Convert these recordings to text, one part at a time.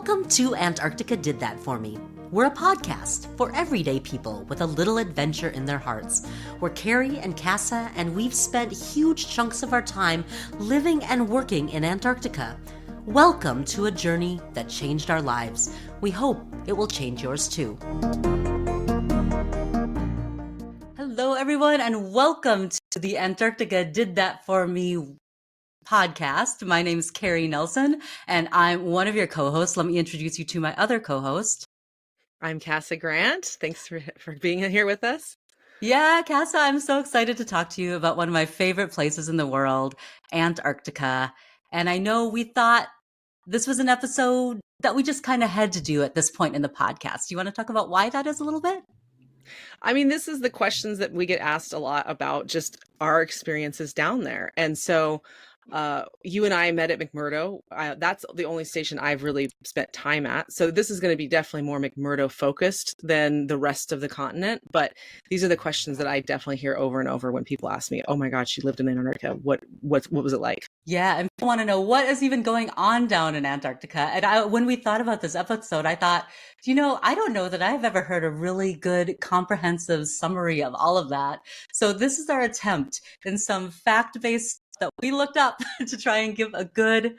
Welcome to Antarctica Did That For Me. We're a podcast for everyday people with a little adventure in their hearts. We're Carrie and Casa, and we've spent huge chunks of our time living and working in Antarctica. Welcome to a journey that changed our lives. We hope it will change yours too. Hello, everyone, and welcome to the Antarctica Did That For Me podcast. My name is Carrie Nelson, and I'm one of your co-hosts. Let me introduce you to my other co-host. I'm Casa Grant. Thanks for being here with us. Yeah, Casa, I'm so excited to talk to you about one of my favorite places in the world, Antarctica. And I know we thought this was an episode that we just kind of had to do at this point in the podcast. Do you want to talk about why that is a little bit? I mean, this is the questions that we get asked a lot about just our experiences down there. And so you and I met at McMurdo. That's the only station I've really spent time at. So this is going to be definitely more McMurdo focused than the rest of the continent. But these are the questions that I definitely hear over and over when people ask me, oh my God, she lived in Antarctica. What was it like? Yeah, and I want to know what is even going on down in Antarctica. And when we thought about this episode, I thought, I don't know that I've ever heard a really good comprehensive summary of all of that. So this is our attempt in some fact-based that we looked up to try and give a good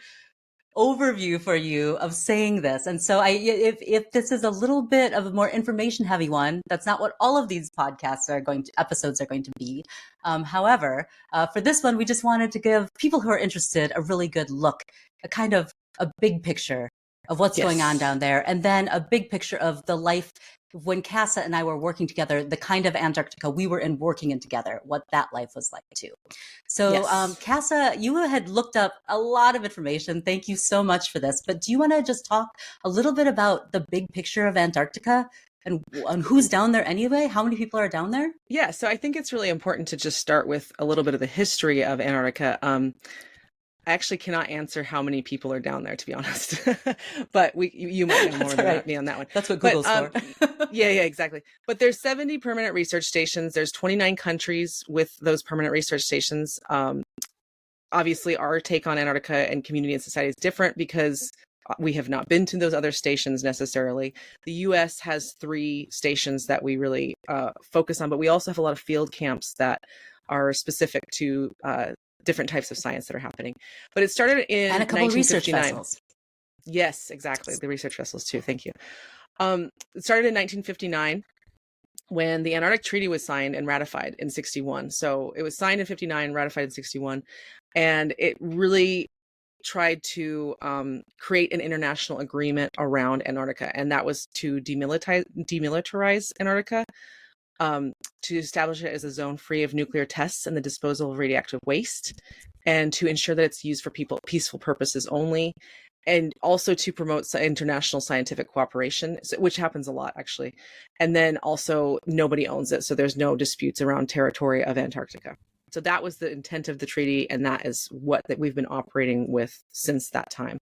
overview for you of saying this. And so if this is a little bit of a more information heavy one, that's not what all of these episodes are going to be. However, for this one, we just wanted to give people who are interested a really good look, a big picture of what's going on down there. And then a big picture of the life when Casa and I were working together, the kind of Antarctica we were in working in together, what that life was like too. So Casa, you had looked up a lot of information. Thank you so much for this. But do you want to just talk a little bit about the big picture of Antarctica and who's down there anyway? How many people are down there? Yeah, so I think it's really important to just start with a little bit of the history of Antarctica. I actually cannot answer how many people are down there, to be honest. But you might know more than me on that one. That's what Google's for. Yeah, exactly. But there's 70 permanent research stations. There's 29 countries with those permanent research stations. Obviously, our take on Antarctica and community and society is different because we have not been to those other stations necessarily. The U.S. has 3 stations that we really focus on, but we also have a lot of field camps that are specific to different types of science that are happening. But it started in 1959. And a couple of research vessels. Yes, exactly. The research vessels too. Thank you. It started in 1959 when the Antarctic Treaty was signed and ratified in 61. So it was signed in 59, ratified in 61. And it really tried to create an international agreement around Antarctica. And that was to demilitarize Antarctica. To establish it as a zone free of nuclear tests and the disposal of radioactive waste, and to ensure that it's used for peaceful purposes only, and also to promote international scientific cooperation, which happens a lot actually. And then also nobody owns it, so there's no disputes around territory of Antarctica. So that was the intent of the treaty, and that is what that we've been operating with since that time.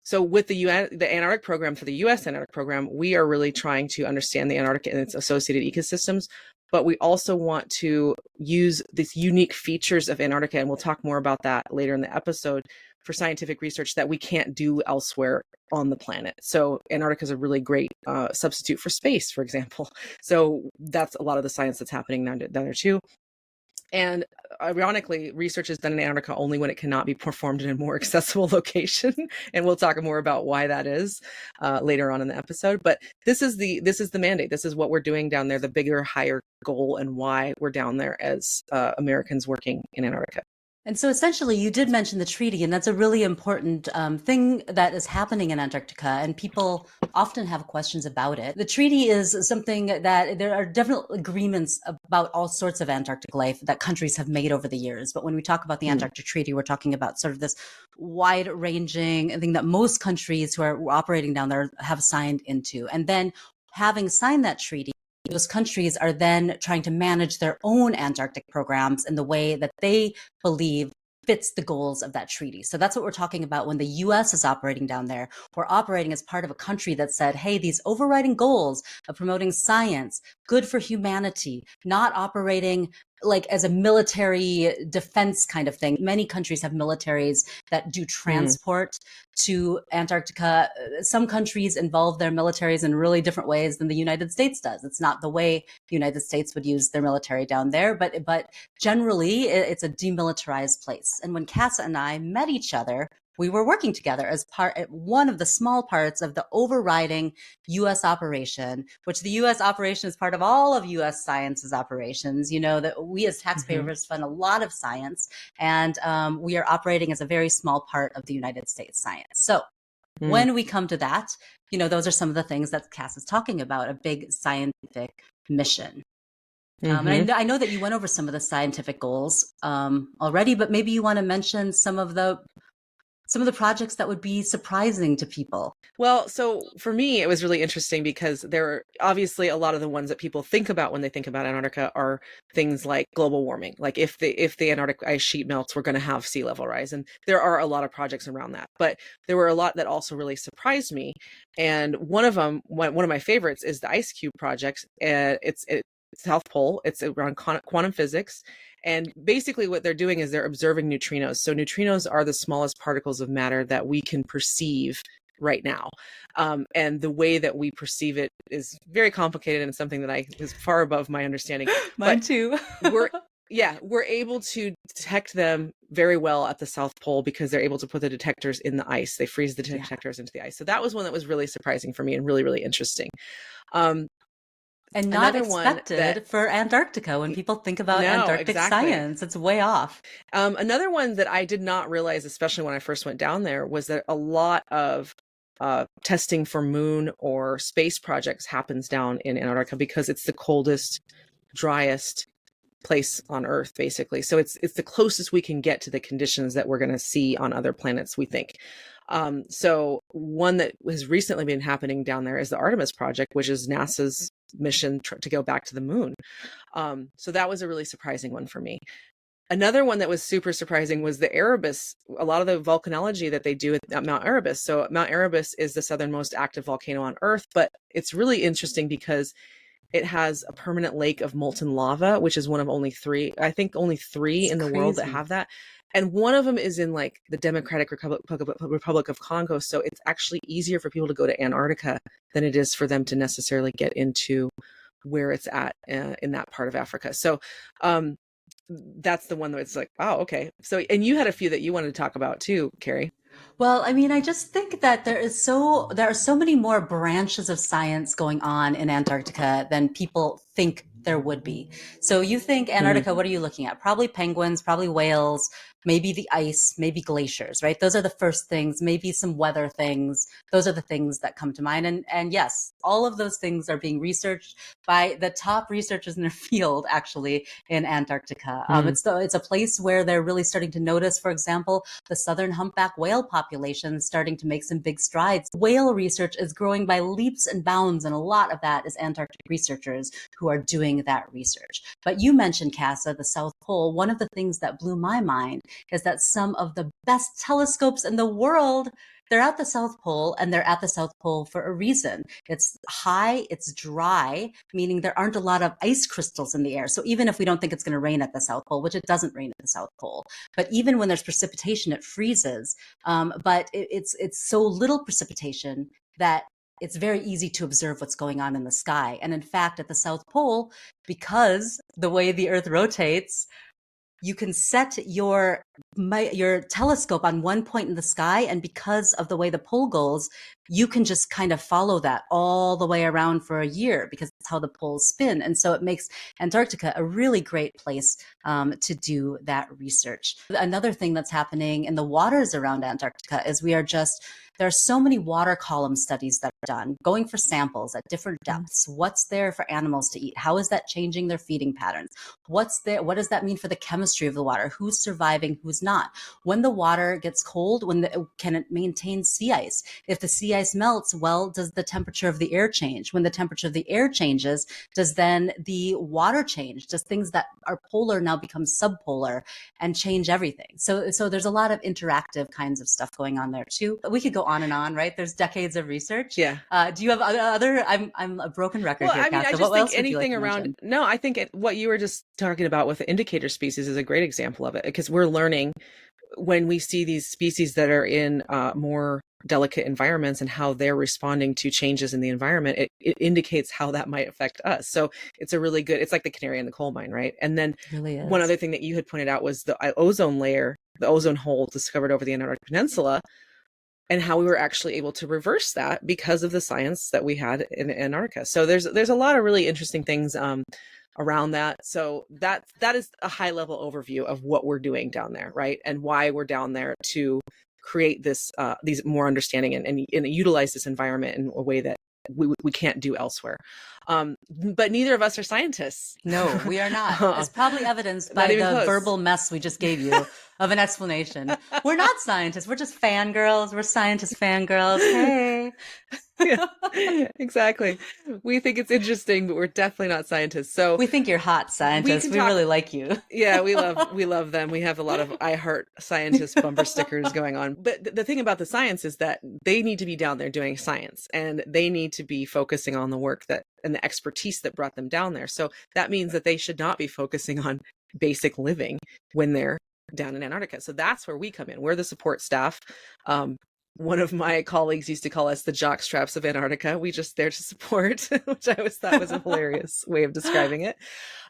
So with the Antarctic program, for the U.S. Antarctic program, we are really trying to understand the Antarctic and its associated ecosystems, but we also want to use these unique features of Antarctica, and we'll talk more about that later in the episode, for scientific research that we can't do elsewhere on the planet. So Antarctica is a really great substitute for space, for example. So that's a lot of the science that's happening down there too. And ironically, research is done in Antarctica only when it cannot be performed in a more accessible location. And we'll talk more about why that is later on in the episode. But this is the mandate. This is what we're doing down there, the bigger, higher goal, and why we're down there as Americans working in Antarctica. And so essentially, you did mention the treaty, and that's a really important thing that is happening in Antarctica, and people often have questions about it. The treaty is something that there are definite agreements about all sorts of Antarctic life that countries have made over the years. But when we talk about the Antarctic Treaty, we're talking about sort of this wide-ranging thing that most countries who are operating down there have signed into. And then having signed that treaty, those countries are then trying to manage their own Antarctic programs in the way that they believe fits the goals of that treaty. So that's what we're talking about when the U.S. is operating down there. We're operating as part of a country that said, hey, these overriding goals of promoting science, good for humanity, not operating like as a military defense kind of thing. Many countries have militaries that do Mm. transport to Antarctica. Some countries involve their militaries in really different ways than the United States does. It's not the way the United States would use their military down there, but generally it's a demilitarized place. And when Casa and I met each other, we were working together as one of the small parts of the overriding U.S. operation, which the U.S. operation is part of all of U.S. science's operations. You know that we as Mm-hmm. taxpayers fund a lot of science, and we are operating as a very small part of the United States science. So Mm. when we come to that, you know, those are some of the things that Cass is talking about, a big scientific mission. Mm-hmm. I know that you went over some of the scientific goals already, but maybe you want to mention some of the projects that would be surprising to people. Well, so for me, it was really interesting because there are obviously a lot of the ones that people think about when they think about Antarctica are things like global warming. Like if the Antarctic ice sheet melts, we're going to have sea level rise, and there are a lot of projects around that. But there were a lot that also really surprised me, and one of them, one of my favorites, is the IceCube project. It's South Pole. It's around quantum physics. And basically what they're doing is they're observing neutrinos. So neutrinos are the smallest particles of matter that we can perceive right now. And the way that we perceive it is very complicated and something that is far above my understanding. Mine But too. we're able to detect them very well at the South Pole because they're able to put the detectors in the ice. They freeze the detectors into the ice. So that was one that was really surprising for me and really, really interesting. And not Another one expected for Antarctica when people think about No, Antarctic exactly. science. It's way off. Another one that I did not realize, especially when I first went down there, was that a lot of testing for moon or space projects happens down in Antarctica because it's the coldest, driest place on Earth, basically. So it's the closest we can get to the conditions that we're going to see on other planets, we think. So one that has recently been happening down there is the Artemis project, which is NASA's mission to go back to the moon. So that was a really surprising one for me. Another one that was super surprising was the Erebus, a lot of the volcanology that they do at Mount Erebus. So Mount Erebus is the southernmost active volcano on Earth, but it's really interesting because it has a permanent lake of molten lava, which is one of only three, I think only three It's in the world that crazy. have that. And one of them is in like the Democratic Republic of Congo. So it's actually easier for people to go to Antarctica than it is for them to necessarily get into where it's at in that part of Africa. So that's the one that's like, wow, okay. So, and you had a few that you wanted to talk about too, Carrie. Well, I mean, I just think that there are so many more branches of science going on in Antarctica than people think there would be. So you think Mm, Antarctica, what are you looking at? Probably penguins, probably whales, maybe the ice, maybe glaciers, right? Those are the first things, maybe some weather things. Those are the things that come to mind. And yes, all of those things are being researched by the top researchers in their field, actually, in Antarctica. mm, It's a place where they're really starting to notice, for example, the southern humpback whale population is starting to make some big strides. Whale research is growing by leaps and bounds, and a lot of that is Antarctic researchers who are doing that research. But you mentioned, Casa, the South Pole. One of the things that blew my mind is that some of the best telescopes in the world, they're at the South Pole, and they're at the South Pole for a reason. It's high, it's dry, meaning there aren't a lot of ice crystals in the air. So even if we don't think it's going to rain at the South Pole, which it doesn't rain at the South Pole, but even when there's precipitation, it freezes. But it's so little precipitation that it's very easy to observe what's going on in the sky. And in fact, at the South Pole, because the way the Earth rotates, you can set your telescope on one point in the sky, and because of the way the pole goes, you can just kind of follow that all the way around for a year because that's how the poles spin. And so it makes Antarctica a really great place to do that research. Another thing that's happening in the waters around Antarctica is there are so many water column studies that are done, going for samples at different depths. What's there for animals to eat? How is that changing their feeding patterns? What's there? What does that mean for the chemistry of the water? Who's surviving? Who's not? When the water gets cold, can it maintain sea ice? If the sea ice melts, well, does the temperature of the air change? When the temperature of the air changes, changes, does then the water change? Does things that are polar now become subpolar and change everything? So there's a lot of interactive kinds of stuff going on there too. We could go on and on, right? There's decades of research. Yeah. Do you have other? I'm a broken record Well, here, I mean, Kat. I So just what think else would you like anything to around, mention? no, I think what you were just talking about with the indicator species is a great example of it, because we're learning when we see these species that are in more delicate environments and how they're responding to changes in the environment, it indicates how that might affect us. So it's a really good, it's like the canary in the coal mine, right? And then It really one is. other thing that you had pointed out was the ozone layer, the ozone hole discovered over the Antarctic Peninsula, and how we were actually able to reverse that because of the science that we had in Antarctica. So there's a lot of really interesting things around that. So that is a high level overview of what we're doing down there, right? And why we're down there to create this these more understanding and utilize this environment in a way that we can't do elsewhere. But neither of us are scientists. No, we are not. As probably evidenced Not by even the close. verbal mess we just gave you of an explanation. We're not scientists. We're just fangirls. We're scientist fangirls. Hey. Yeah, exactly. We think it's interesting, but we're definitely not scientists. So We think you're hot, we scientists. can We talk. really like you. Yeah, we love them. We have a lot of I heart scientist bumper stickers going on. But the thing about the science is that they need to be down there doing science, and they need to be focusing on the work that and the expertise that brought them down there. So that means that they should not be focusing on basic living when they're down in Antarctica. So that's where we come in. We're the support staff. One of my colleagues used to call us the jockstraps of Antarctica. We just there to support, which I always thought was a hilarious way of describing it.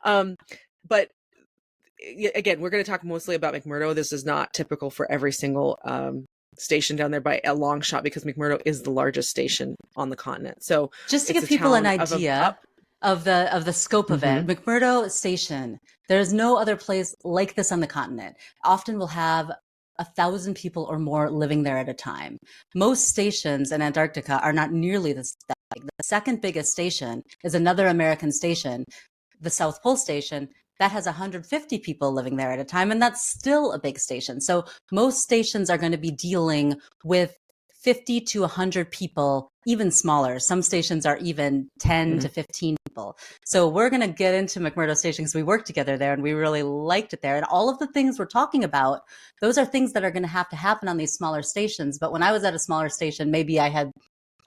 But again, we're going to talk mostly about McMurdo. This is not typical for every single station down there by a long shot, because McMurdo is the largest station on the continent. So Just to it's give a people an town of idea of the scope of it, McMurdo Station, there's no other place like this on the continent. Often we'll have 1,000 people or more living there at a time. Most stations in Antarctica are not nearly this that big. The second biggest station is another American station, the South Pole Station, that has 150 people living there at a time, and that's still a big station. So most stations are going to be dealing with 50 to 100 people, even smaller. Some stations are even 10 to 15 people. So we're going to get into McMurdo Station because we worked together there and we really liked it there. And all of the things we're talking about, those are things that are going to have to happen on these smaller stations. But when I was at a smaller station, maybe I had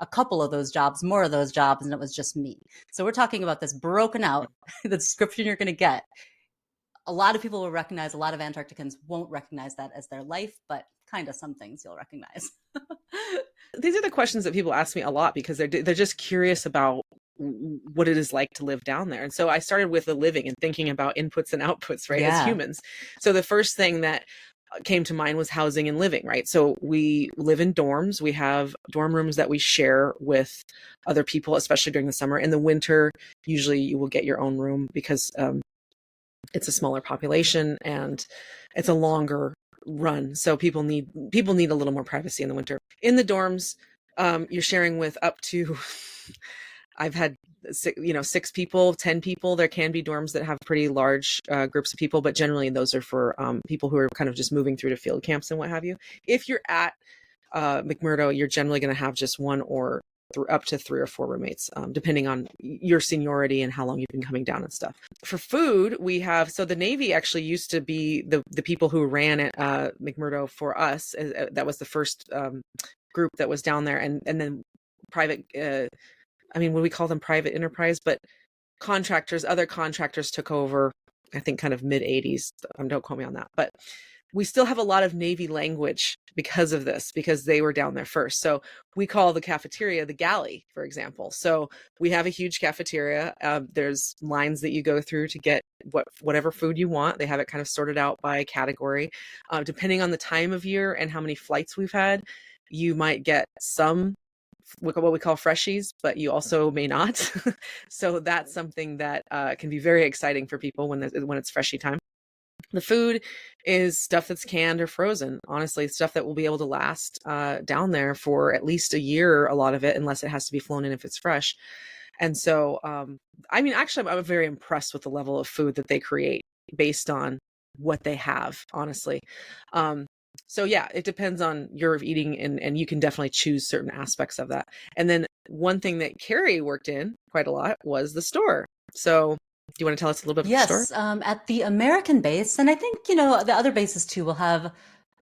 a couple of those jobs, more of those jobs, and it was just me. So we're talking about this broken out, the description you're going to get. A lot of people will recognize, a lot of Antarcticans won't recognize that as their life, but kind of some things you'll recognize. These are the questions that people ask me a lot because they're just curious about what it is like to live down there. And so I started with the living and thinking about inputs and outputs, right, as humans. So the first thing that came to mind was housing and living, right? So we live in dorms. We have dorm rooms that we share with other people, especially during the summer. In the winter, usually you will get your own room because it's a smaller population and it's a longer run. So people need a little more privacy in the winter. In the dorms, you're sharing with up to I've had 6 people, 10 people. There can be dorms that have pretty large groups of people, but generally those are for people who are kind of just moving through to field camps and what have you. If you're at McMurdo, you're generally going to have just one or up to 3 or 4 roommates, depending on your seniority and how long you've been coming down and stuff. For food, we have, so the Navy actually used to be the people who ran at McMurdo for us. That was the first group that was down there, and then private, what we call them, private enterprise, but other contractors took over, I think kind of mid 80s. Don't quote me on that, but we still have a lot of Navy language because of this, because they were down there first. So we call the cafeteria the galley, for example. So we have a huge cafeteria. There's lines that you go through to get whatever food you want. They have it kind of sorted out by category. Depending on the time of year and how many flights we've had, you might get some what we call freshies, but you also may not. So that's something that can be very exciting for people when it's freshy time. The food is stuff that's canned or frozen. Honestly, stuff that will be able to last down there for at least a year, a lot of it, unless it has to be flown in if it's fresh. And so, actually, I'm very impressed with the level of food that they create based on what they have, honestly. So yeah, it depends on your eating, and you can definitely choose certain aspects of that. And then one thing that Carrie worked in quite a lot was the store. So do you want to tell us a little bit about the store? Yes, at the American base, and I think, the other bases too will have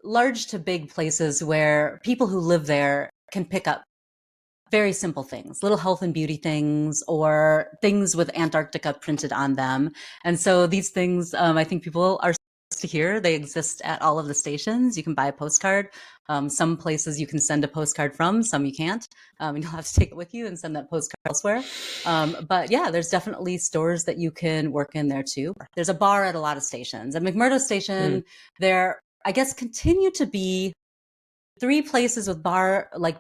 large to big places where people who live there can pick up very simple things, little health and beauty things, or things with Antarctica printed on them. And so these things, I think people are to hear. They exist at all of the stations. You can buy a postcard. Some places you can send a postcard from, some you can't. And you'll have to take it with you and send that postcard elsewhere. But yeah, there's definitely stores that you can work in there too. There's a bar at a lot of stations. At McMurdo Station, there, I guess, continue to be three places with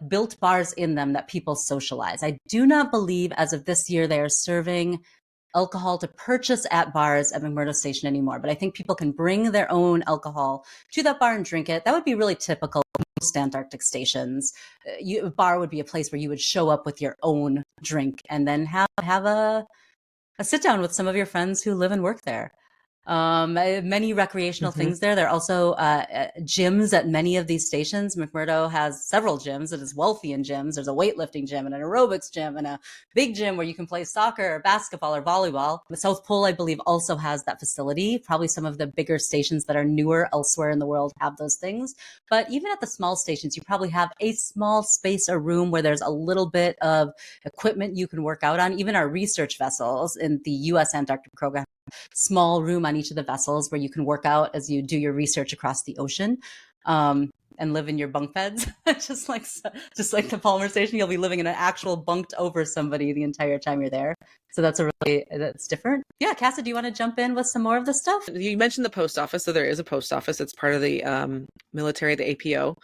built bars in them that people socialize. I do not believe as of this year they are serving alcohol to purchase at bars at McMurdo Station anymore, but I think people can bring their own alcohol to that bar and drink it. That would be really typical of most Antarctic stations. A bar would be a place where you would show up with your own drink and then have a sit down with some of your friends who live and work there. Many recreational things there. There are also gyms at many of these stations. McMurdo has several gyms. It is wealthy in gyms. There's a weightlifting gym and an aerobics gym and a big gym where you can play soccer or basketball or volleyball. The South Pole, I believe, also has that facility. Probably some of the bigger stations that are newer elsewhere in the world have those things. But even at the small stations, you probably have a small space or room where there's a little bit of equipment you can work out on. Even our research vessels in the U.S. Antarctic program, small room on each of the vessels where you can work out as you do your research across the ocean, and live in your bunk beds. just like the Palmer Station, you'll be living in an actual bunked over somebody the entire time you're there. So that's different. Yeah, Cassie, do you want to jump in with some more of the stuff? You mentioned the post office. So there is a post office. It's part of the military, the APO.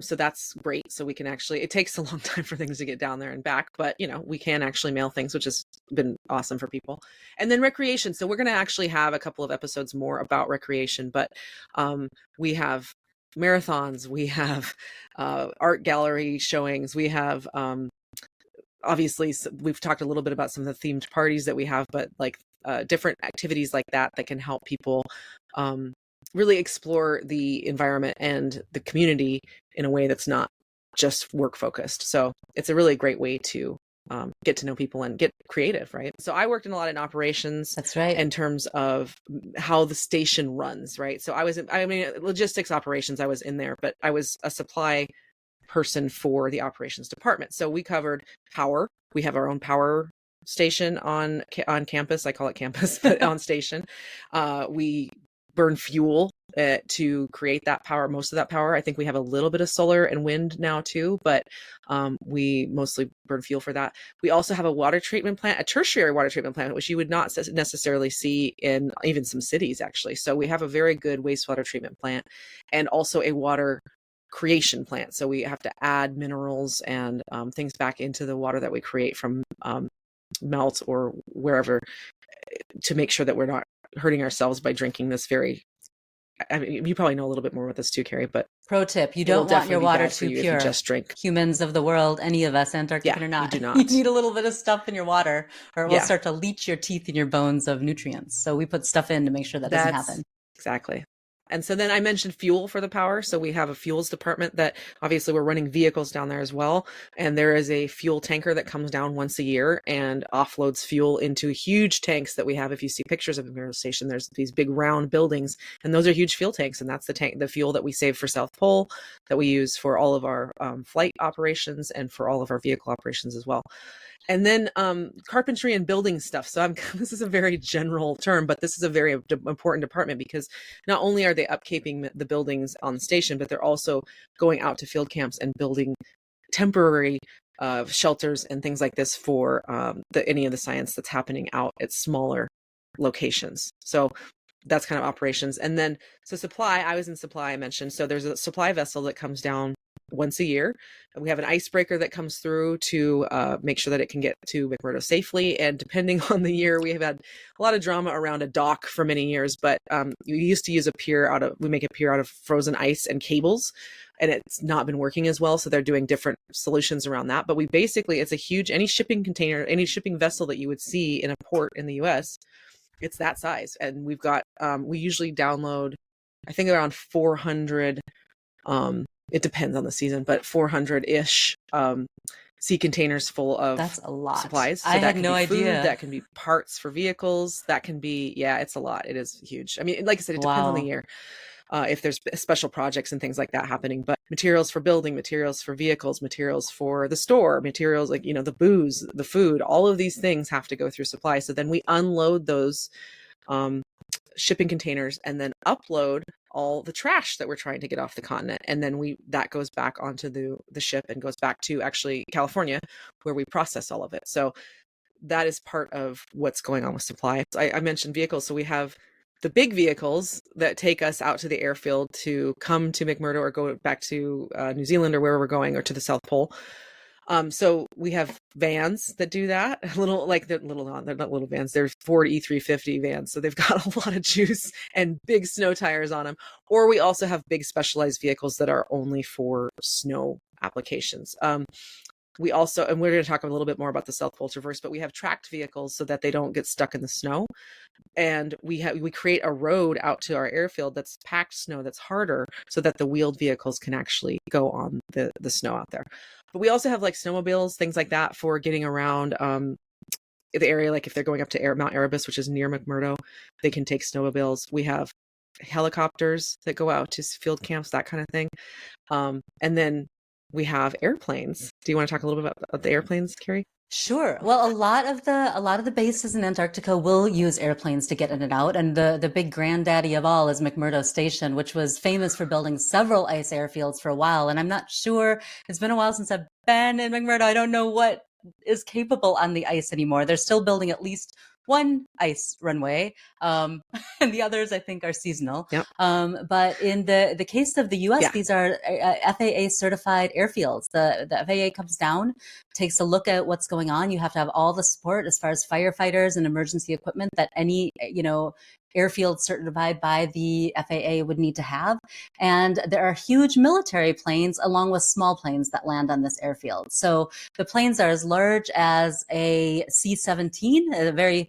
So that's great. So we can actually, it takes a long time for things to get down there and back, but we can actually mail things, which has been awesome for people. And then recreation. So we're going to actually have a couple of episodes more about recreation, but we have marathons, we have art gallery showings, we have obviously we've talked a little bit about some of the themed parties that we have, but like different activities like that can help people really explore the environment and the community in a way that's not just work focused. So it's a really great way to get to know people and get creative, right? So I worked in a lot in operations. That's right. In terms of how the station runs, right? So logistics operations, I was in there, but I was a supply person for the operations department. So we covered power. We have our own power station on campus. I call it campus, but on station. We burn fuel to create that power, most of that power. I think we have a little bit of solar and wind now too, but we mostly burn fuel for that. We also have a water treatment plant, a tertiary water treatment plant, which you would not necessarily see in even some cities actually. So we have a very good wastewater treatment plant and also a water creation plant. So we have to add minerals and things back into the water that we create from melt or wherever to make sure that we're not hurting ourselves by drinking this very, I mean, you probably know a little bit more about this too, Carrie, but pro tip, you don't want your water too pure. If you just drink. Humans of the world, any of us, Antarctic or not, you do not. You need a little bit of stuff in your water or it will start to leach your teeth and your bones of nutrients. So we put stuff in to make sure that doesn't happen. Exactly. And so then I mentioned fuel for the power. So we have a fuels department that obviously we're running vehicles down there as well. And there is a fuel tanker that comes down once a year and offloads fuel into huge tanks that we have. If you see pictures of the McMurdo Station, there's these big round buildings and those are huge fuel tanks. And that's the fuel that we save for South Pole that we use for all of our flight operations and for all of our vehicle operations as well. And then carpentry and building stuff. So this is a very general term, but this is a very important department because not only are they upkeeping the buildings on the station, but they're also going out to field camps and building temporary shelters and things like this for any of the science that's happening out at smaller locations. So that's kind of operations. And then, so supply, I was in supply, I mentioned. So there's a supply vessel that comes down once a year. We have an icebreaker that comes through to make sure that it can get to McMurdo safely. And depending on the year, we have had a lot of drama around a dock for many years, but we used to use we make a pier out of frozen ice and cables, and it's not been working as well. So they're doing different solutions around that. But it's a huge, any shipping container, any shipping vessel that you would see in a port in the US, it's that size. And we've got, we usually download, I think around 400 It depends on the season, but 400-ish sea containers full of That's a lot. supplies. So I that had can no be food, idea. that can be parts for vehicles, that can be, yeah, it's a lot. It is huge. I mean, like I said, it depends on the Wow. year. If there's special projects and things like that happening, but materials for building, materials for vehicles, materials for the store, materials like, the booze, the food, all of these things have to go through supply. So then we unload those um, shipping containers and then upload all the trash that we're trying to get off the continent, and then that goes back onto the ship and goes back to actually California, where we process all of it. So that is part of what's going on with supply. I mentioned vehicles, so we have the big vehicles that take us out to the airfield to come to McMurdo or go back to New Zealand or wherever we're going, or to the South Pole. So we have vans that do that. They're not little vans. They're Ford E350 vans. So they've got a lot of juice and big snow tires on them. Or we also have big specialized vehicles that are only for snow applications. We also, and we're going to talk a little bit more about the South Pole Traverse, but we have tracked vehicles so that they don't get stuck in the snow. And we create a road out to our airfield that's packed snow, that's harder, so that the wheeled vehicles can actually go on the snow out there. But we also have like snowmobiles, things like that for getting around the area. Like if they're going up to Mount Erebus, which is near McMurdo, they can take snowmobiles. We have helicopters that go out to field camps, that kind of thing. And then we have airplanes. Do you want to talk a little bit about the airplanes, Carrie? Sure. Well, a lot of the bases in Antarctica will use airplanes to get in and out, and the big granddaddy of all is McMurdo Station, which was famous for building several ice airfields for a while. And I'm not sure, it's been a while since I've been in McMurdo. I don't know what is capable on the ice anymore. They're still building at least one ice runway, and the others I think are seasonal. Yep. But in the case of the U.S., Yeah. these are FAA certified airfields. The FAA comes down, takes a look at what's going on. You have to have all the support as far as firefighters and emergency equipment that any airfield certified by the FAA would need to have. And there are huge military planes along with small planes that land on this airfield. So the planes are as large as a C-17, a very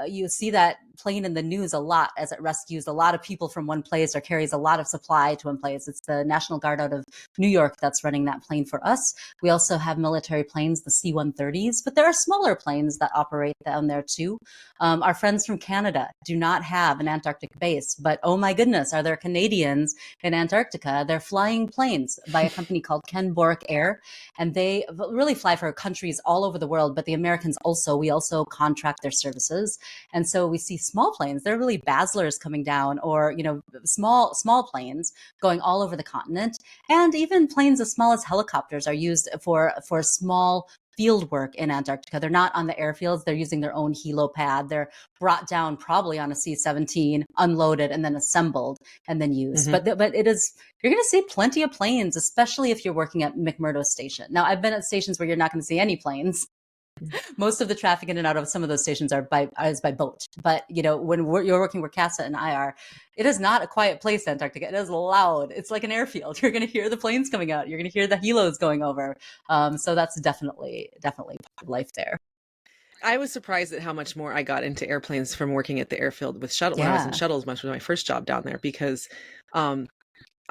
you see that plane in the news a lot as it rescues a lot of people from one place or carries a lot of supply to one place. It's the National Guard out of New York that's running that plane for us. We also have military planes, the C-130s, but there are smaller planes that operate down there too. Our friends from Canada do not have an Antarctic base, but oh my goodness, are there Canadians in Antarctica? They're flying planes by a company called Ken Borek Air, and they really fly for countries all over the world, but the Americans also, we also contract their services. And so we see small planes, they're really Baslers coming down, or, small planes going all over the continent. And even planes as small as helicopters are used for small field work in Antarctica. They're not on the airfields. They're using their own helipad. They're brought down probably on a C-17, unloaded, and then assembled and then used. Mm-hmm. But it is, you're going to see plenty of planes, especially if you're working at McMurdo Station. Now, I've been at stations where you're not going to see any planes. Most of the traffic in and out of some of those stations is by boat. But, when you're working where Casa and I are, it is not a quiet place, Antarctica. It is loud. It's like an airfield. You're going to hear the planes coming out. You're going to hear the helos going over. So that's definitely part of life there. I was surprised at how much more I got into airplanes from working at the airfield with shuttle. Yeah. When I was in shuttles, much was my first job down there, because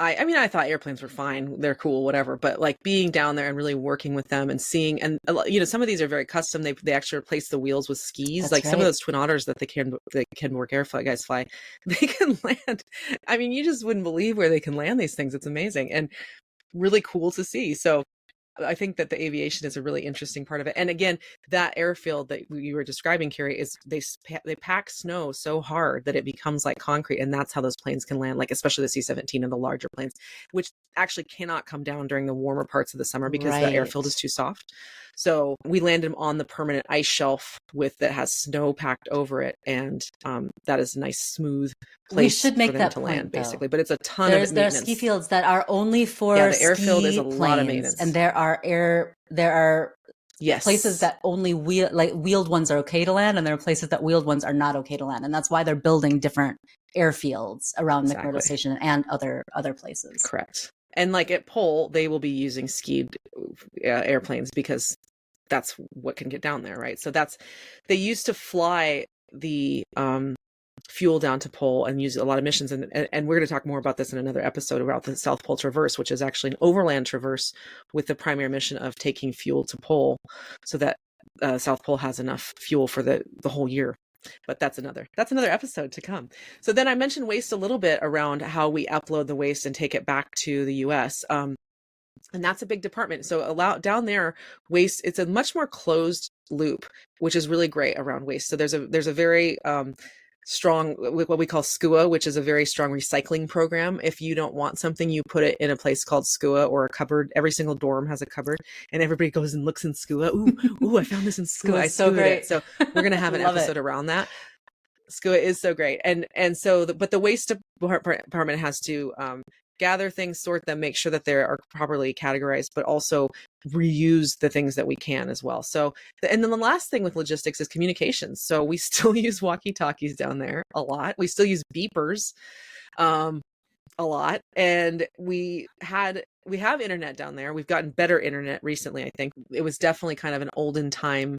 I thought airplanes were fine. They're cool, whatever. But like being down there and really working with them and seeing, and some of these are very custom. They actually replace the wheels with skis. That's like right. Some of those Twin Otters that the Ken Borek Air guys fly, they can land. I mean, you just wouldn't believe where they can land these things. It's amazing and really cool to see. So I think that the aviation is a really interesting part of it. And again, that airfield that you were describing, Carrie, is they pack snow so hard that it becomes like concrete, and that's how those planes can land, like especially the C-17 and the larger planes, which actually cannot come down during the warmer parts of the summer because the airfield is too soft. So we landed them on the permanent ice shelf that has snow packed over it, and that is a nice smooth place we should make for them that to point, land, basically. though. But it's a ton of maintenance. There are ski fields that are only for the airfield is a lot of maintenance, and there are yes, places that only wheeled ones are okay to land, and there are places that wheeled ones are not okay to land, and that's why they're building different airfields around McMurdo Station and other places. Correct. And like at Pole, they will be using skied airplanes because that's what can get down there, right? So they used to fly the fuel down to pole and use a lot of missions. And we're going to talk more about this in another episode about the South Pole Traverse, which is actually an overland traverse with the primary mission of taking fuel to pole so that South Pole has enough fuel for the whole year. But that's another episode to come. So then I mentioned waste a little bit around how we upload the waste and take it back to the US. And that's a big department. So down there, waste, it's a much more closed loop, which is really great around waste. So there's a very strong, what we call SCUA, which is a very strong recycling program. If you don't want something, you put it in a place called SCUA or a cupboard. Every single dorm has a cupboard, and everybody goes and looks in SCUA. Ooh, I found this in SCUA. It's so great. So we're going to have an episode around that. SCUA is so great. And so, but the waste department has to gather things, sort them, make sure that they are properly categorized, but also reuse the things that we can as well. So, and then the last thing with logistics is communications. So we still use walkie-talkies down there a lot. We still use beepers a lot. And we have internet down there. We've gotten better internet recently, I think. It was definitely kind of an olden time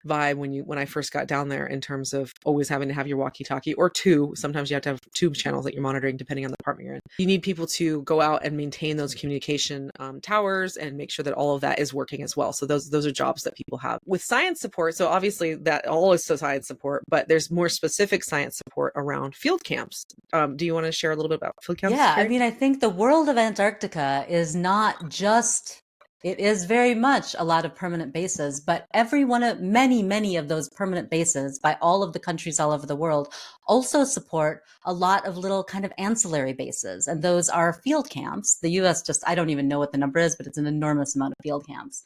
vibe when I first got down there, in terms of always having to have your walkie-talkie or two. Sometimes you have to have two channels that you're monitoring depending on the department you're in. You need people to go out and maintain those communication towers and make sure that all of that is working as well. So those are jobs that people have. With science support, so obviously that all is science support, but there's more specific science support around field camps. Do you want to share a little bit about field camps? Yeah, I mean, I think the world of Antarctica is not just, it is very much a lot of permanent bases, but many of those permanent bases by all of the countries all over the world also support a lot of little kind of ancillary bases. And those are field camps. The US I don't even know what the number is, but it's an enormous amount of field camps.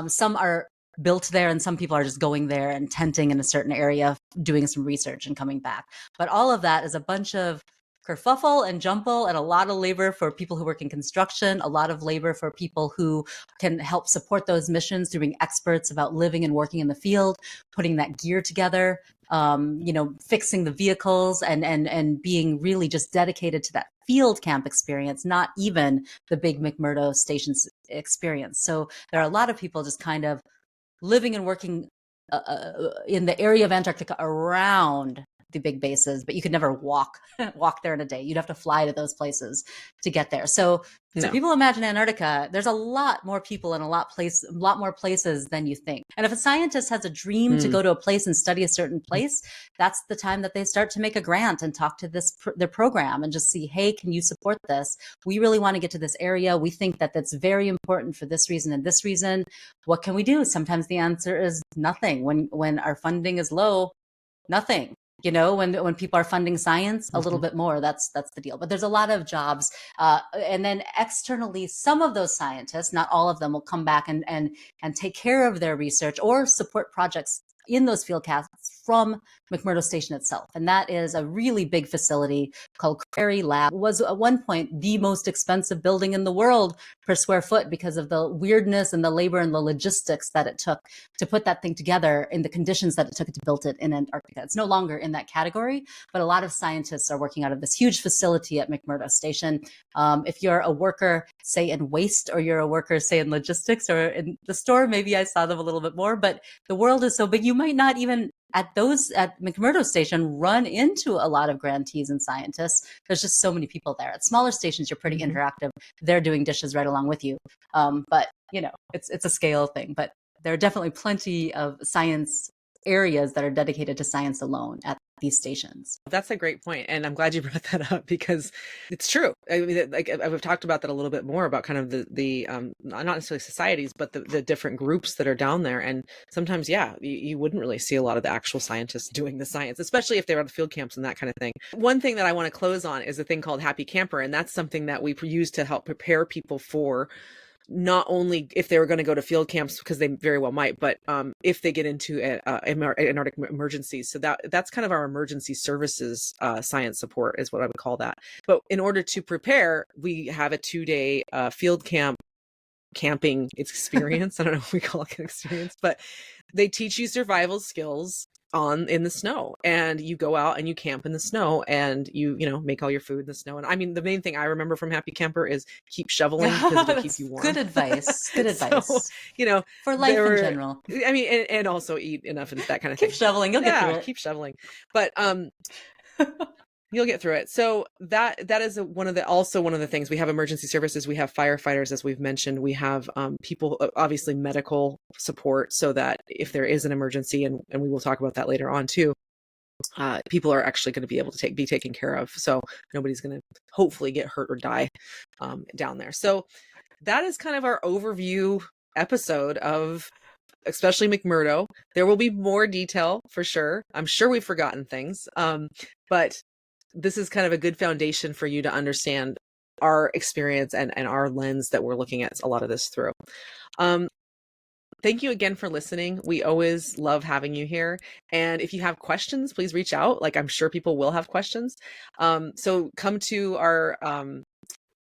Some are built there, and some people are just going there and tenting in a certain area, doing some research and coming back. But all of that is a bunch of kerfuffle and jumble, and a lot of labor for people who work in construction, a lot of labor for people who can help support those missions through being experts about living and working in the field, putting that gear together, fixing the vehicles, and being really just dedicated to that field camp experience, not even the big McMurdo Station experience. So there are a lot of people just kind of living and working in the area of Antarctica around the big bases, but you could never walk there in a day. You'd have to fly to those places to get there. So people imagine Antarctica, there's a lot more people and a lot more places than you think. And if a scientist has a dream to go to a place and study a certain place, that's the time that they start to make a grant and talk to their program and just see, hey, can you support this? We really want to get to this area. We think that that's very important for this reason and this reason. What can we do? Sometimes the answer is nothing. When our funding is low, nothing. When people are funding science, a little bit more, that's the deal. But there's a lot of jobs. And then externally, some of those scientists, not all of them, will come back and take care of their research or support projects in those field camps from McMurdo Station itself. And that is a really big facility called Prairie Lab. It was at one point the most expensive building in the world per square foot because of the weirdness and the labor and the logistics that it took to put that thing together in the conditions that it took to build it in Antarctica. It's no longer in that category, but a lot of scientists are working out of this huge facility at McMurdo Station. If you're a worker, say in waste, or you're a worker, say in logistics or in the store, maybe I saw them a little bit more, but the world is so big, you might not even at McMurdo Station run into a lot of grantees and scientists. There's just so many people there. At smaller stations, you're pretty interactive. They're doing dishes right along with you. But it's a scale thing. But there are definitely plenty of science areas that are dedicated to science alone at these stations. That's a great point. And I'm glad you brought that up because it's true. I mean, like I've talked about that a little bit more about kind of the not necessarily societies, but the different groups that are down there. And sometimes, you wouldn't really see a lot of the actual scientists doing the science, especially if they're at the field camps and that kind of thing. One thing that I want to close on is a thing called Happy Camper. And that's something that we use to help prepare people for not only if they were going to go to field camps, because they very well might, but if they get into Antarctic emergencies. So that's kind of our emergency services science support is what I would call that. But in order to prepare, we have a 2-day field camping experience. I don't know if we call it an experience, but they teach you survival skills in the snow, and you go out and you camp in the snow, and you make all your food in the snow. And I mean, the main thing I remember from Happy Camper is keep shoveling because it'll keep you warm. Good advice. Good advice. So, for life in general. I mean, and also eat enough and that kind of thing. Keep shoveling. You'll get through it. Keep shoveling. But You'll get through it. So that is one of the things. We have emergency services. We have firefighters, as we've mentioned. We have people, obviously medical support, so that if there is an emergency, and we will talk about that later on too, people are actually going to be able to be taken care of. So nobody's going to hopefully get hurt or die down there. So that is kind of our overview episode of especially McMurdo. There will be more detail for sure. I'm sure we've forgotten things, but this is kind of a good foundation for you to understand our experience and our lens that we're looking at a lot of this through. Thank you again for listening. We always love having you here. And if you have questions, please reach out. Like, I'm sure people will have questions. So come to our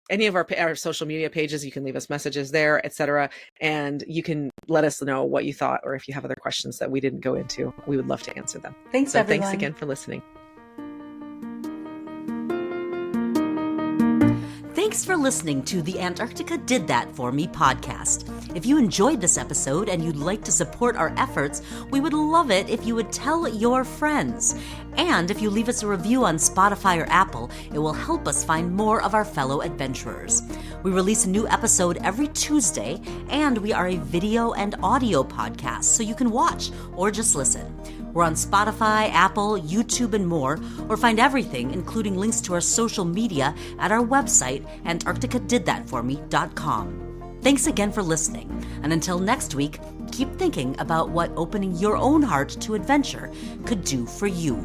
any of our social media pages. You can leave us messages there, etc. And you can let us know what you thought, or if you have other questions that we didn't go into. We would love to answer them. Thanks, everyone. Thanks again for listening. Thanks for listening to the Antarctica Did That For Me podcast. If you enjoyed this episode and you'd like to support our efforts, we would love it if you would tell your friends. And if you leave us a review on Spotify or Apple, it will help us find more of our fellow adventurers. We release a new episode every Tuesday, and we are a video and audio podcast, so you can watch or just listen. We're on Spotify, Apple, YouTube, and more, or find everything, including links to our social media, at our website, antarcticadidthatforme.com. Thanks again for listening, and until next week, keep thinking about what opening your own heart to adventure could do for you.